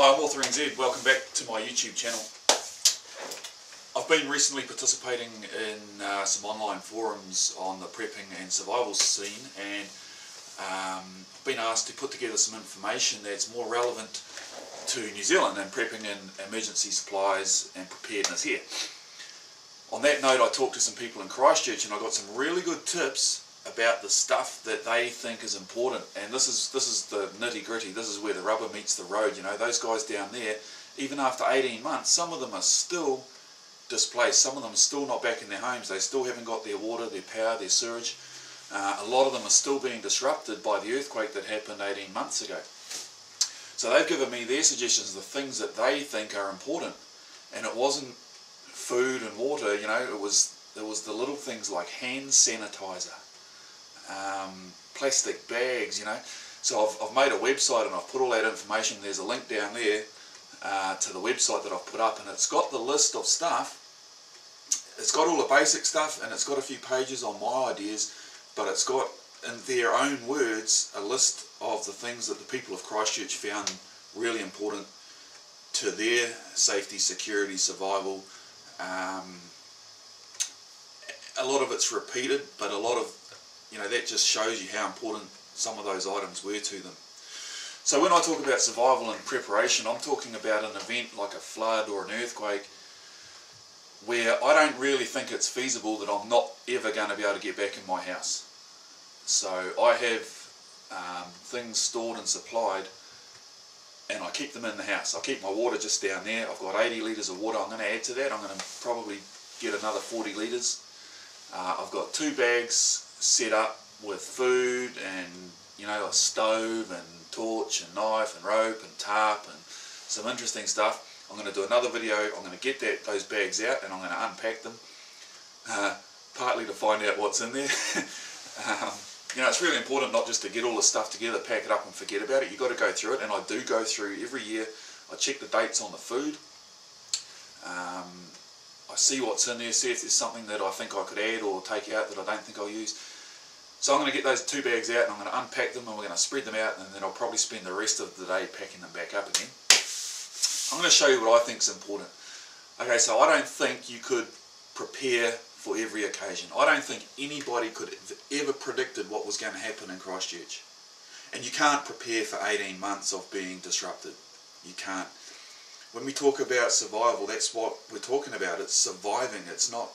Hi, I'm Author NZ. Welcome back to my YouTube channel. I've been recently participating in some online forums on the prepping and survival scene, and I've been asked to put together some information that's more relevant to New Zealand and prepping and emergency supplies and preparedness here. On that note, I talked to some people in Christchurch and I got some really good tips about the stuff that they think is important. And this is the nitty gritty. This is where the rubber meets the road. You know, those guys down there, even after 18 months, some of them are still displaced. Some of them are still not back in their homes. They still haven't got their water, their power, their sewage. A lot of them are still being disrupted by the earthquake that happened 18 months ago. So they've given me their suggestions, the things that they think are important. And it wasn't food and water, you know, it was the little things like hand sanitizer, plastic bags, you know. So I've made a website and I've put all that information. There's a link down there to the website that I've put up, and it's got the list of stuff. It's got all the basic stuff, and it's got a few pages on my ideas, but it's got, in their own words, a list of the things that the people of Christchurch found really important to their safety, security, survival. A lot of it's repeated, but a lot of, you know, that just shows you how important some of those items were to them. So when I talk about survival and preparation, I'm talking about an event like a flood or an earthquake where I don't really think it's feasible that I'm not ever going to be able to get back in my house. So I have things stored and supplied, and I keep them in the house. I keep my water just down there. I've got 80 litres of water. I'm going to add to that. I'm going to probably get another 40 litres. I've got 2 bags set up with food and, you know, a stove and torch and knife and rope and tarp and some interesting stuff. I'm going to do another video. I'm going to get those bags out and I'm going to unpack them, partly to find out what's in there. You know, it's really important not just to get all the stuff together, pack it up and forget about it. You've got to go through it, and I do go through every year. I check the dates on the food. I see what's in there, see if there's something that I think I could add or take out that I don't think I'll use. So I'm going to get those 2 bags out and I'm going to unpack them, and we're going to spread them out, and then I'll probably spend the rest of the day packing them back up again. I'm going to show you what I think is important. Okay, so I don't think you could prepare for every occasion. I don't think anybody could have ever predicted what was going to happen in Christchurch. And you can't prepare for 18 months of being disrupted. You can't. When we talk about survival, that's what we're talking about. It's surviving. It's not,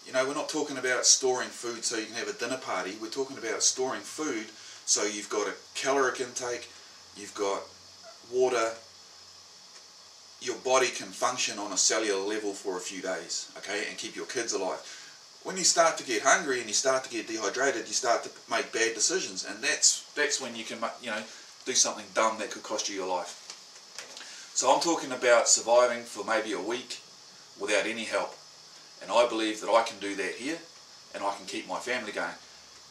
you know, we're not talking about storing food so you can have a dinner party. We're talking about storing food so you've got a caloric intake, you've got water, your body can function on a cellular level for a few days, okay, and keep your kids alive. When you start to get hungry and you start to get dehydrated, you start to make bad decisions, and that's when you can, you know, do something dumb that could cost you your life. So I'm talking about surviving for maybe a week without any help, and I believe that I can do that here, and I can keep my family going.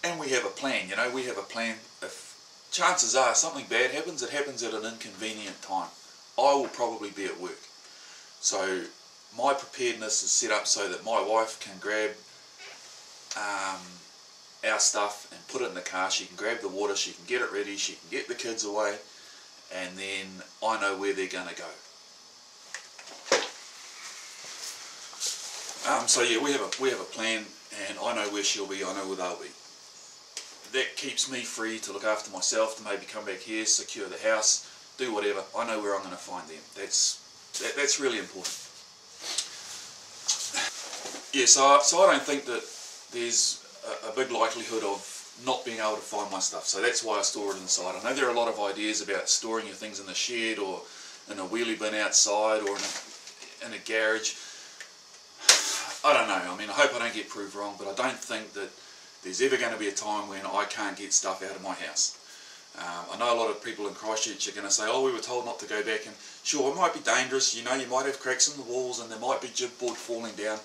And we have a plan, you know, we have a plan. If chances are something bad happens, it happens at an inconvenient time. I will probably be at work. So my preparedness is set up so that my wife can grab our stuff and put it in the car. She can grab the water, she can get it ready, she can get the kids away, and then I know where they're going to go. So yeah, we have a plan, and I know where she'll be, I know where they'll be. That keeps me free to look after myself, to maybe come back here, secure the house, do whatever. I know where I'm going to find them. That's really important. Yeah, so I don't think that there's a big likelihood of not being able to find my stuff. So that's why I store it inside. I know there are a lot of ideas about storing your things in the shed or in a wheelie bin outside or in a garage. I don't know. I mean, I hope I don't get proved wrong, but I don't think that there's ever going to be a time when I can't get stuff out of my house. I know a lot of people in Christchurch are going to say, oh, we were told not to go back, and sure, it might be dangerous, you know, you might have cracks in the walls and there might be jibboard falling down,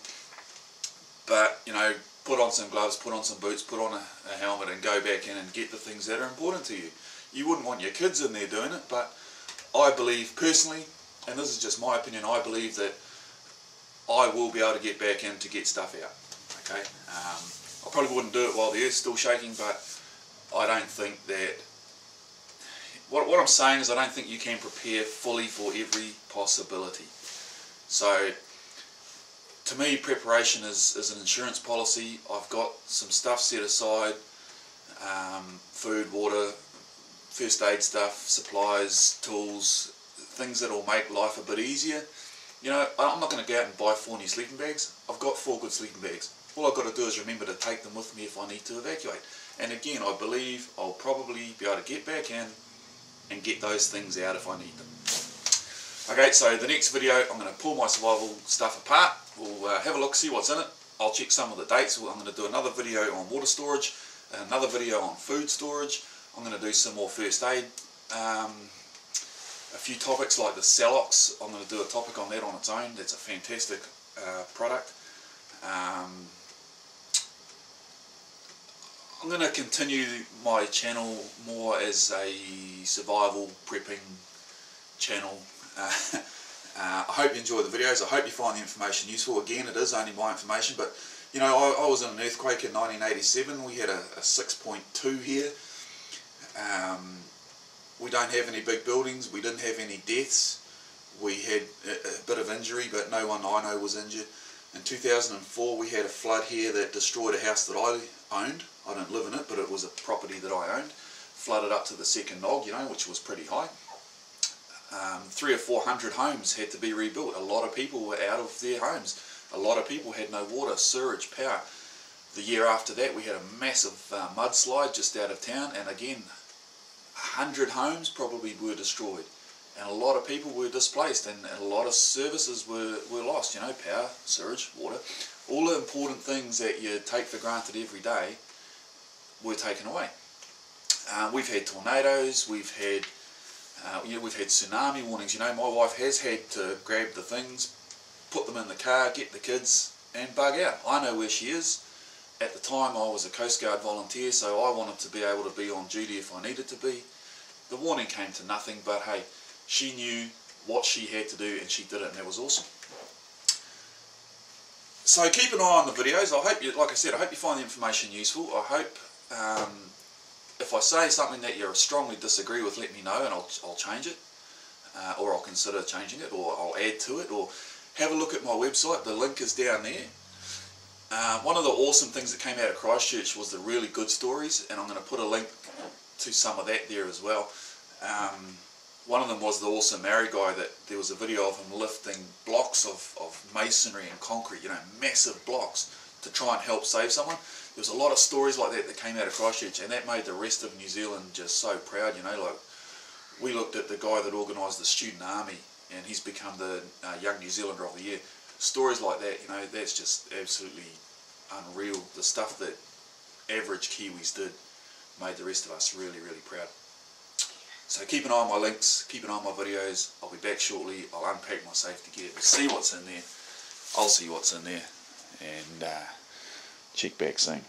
but, you know, put on some gloves, put on some boots, put on a helmet and go back in and get the things that are important to you. You wouldn't want your kids in there doing it, but I believe personally, and this is just my opinion, I believe that I will be able to get back in to get stuff out, okay? I probably wouldn't do it while the earth's still shaking, but I don't think that what I'm saying is I don't think you can prepare fully for every possibility. So to me, preparation is an insurance policy. I've got some stuff set aside, food, water, first aid stuff, supplies, tools, things that will make life a bit easier. You know, I'm not going to go out and buy 4 new sleeping bags. I've got 4 good sleeping bags. All I've got to do is remember to take them with me if I need to evacuate. And again, I believe I'll probably be able to get back in and get those things out if I need them. Okay, so the next video, I'm going to pull my survival stuff apart. We'll have a look, see what's in it. I'll check some of the dates. I'm going to do another video on water storage, another video on food storage. I'm going to do some more first aid. A few topics like the Celox. I'm going to do a topic on that on its own. That's a fantastic product. I'm going to continue my channel more as a survival prepping channel. I hope you enjoy the videos. I hope you find the information useful. Again, it is only my information, but you know, I was in an earthquake in 1987. We had a 6.2 here. We don't have any big buildings. We didn't have any deaths. We had a bit of injury, but no one I know was injured. In 2004, we had a flood here that destroyed a house that I owned. I don't live in it, but it was a property that I owned. Flooded up to the second nog, you know, which was pretty high. 300 or 400 homes had to be rebuilt. A lot of people were out of their homes. A lot of people had no water, sewage, power. The year after that, we had a massive mudslide just out of town, and again, 100 homes probably were destroyed, and a lot of people were displaced, and a lot of services were lost, you know, power, sewage, water, all the important things that you take for granted every day were taken away. We've had tornadoes, we've had tsunami warnings. You know, my wife has had to grab the things, put them in the car, get the kids and bug out. I know where she is. At the time I was a Coast Guard volunteer, so I wanted to be able to be on duty if I needed to be. The warning came to nothing, but hey, she knew what she had to do and she did it, and that was awesome. So keep an eye on the videos. I hope you, like I said, I hope you find the information useful. I hope if I say something that you strongly disagree with, let me know and I'll change it, or I'll consider changing it, or I'll add to it, or have a look at my website. The link is down there. One of the awesome things that came out of Christchurch was the really good stories, and I'm going to put a link to some of that there as well. One of them was the awesome Maori guy that there was a video of him lifting blocks of masonry and concrete, you know, massive blocks, to try and help save someone. There was a lot of stories like that that came out of Christchurch, and that made the rest of New Zealand just so proud, you know. Like, we looked at the guy that organised the student army, and he's become the Young New Zealander of the Year. Stories like that, you know, that's just absolutely unreal. The stuff that average Kiwis did made the rest of us really, really proud. So keep an eye on my links, keep an eye on my videos. I'll be back shortly. I'll unpack my safety gear, see what's in there. I'll see what's in there, and check back soon.